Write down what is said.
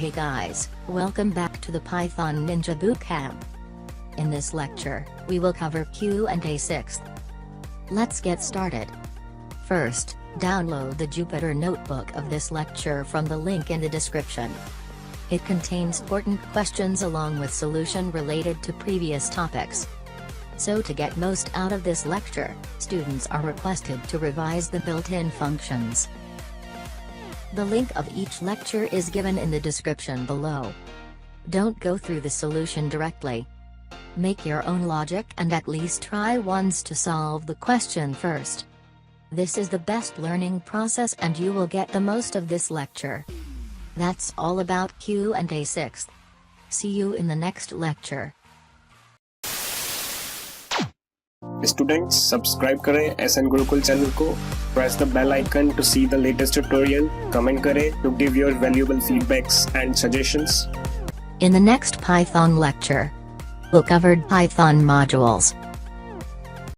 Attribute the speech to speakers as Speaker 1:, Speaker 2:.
Speaker 1: Hey guys, welcome back to the Python Ninja Bootcamp. In this lecture, we will cover Q&A 6th. Let's get started. First, download the Jupyter notebook of this lecture from the link in the description. It contains important questions along with solution related to previous topics. So to get most out of this lecture, students are requested to revise the built-in functions. The link of each lecture is given in the description below. Don't go through the solution directly. Make your own logic and at least try once to solve the question first. This is the best learning process and you will get the most of this lecture. That's all about Q&A 6th. See you in the next lecture.
Speaker 2: Students, subscribe करें SN Gurukul channel को, press the bell icon to see the latest tutorial, comment करें to give your valuable feedbacks and suggestions.
Speaker 1: In the next Python lecture, we'll cover Python modules.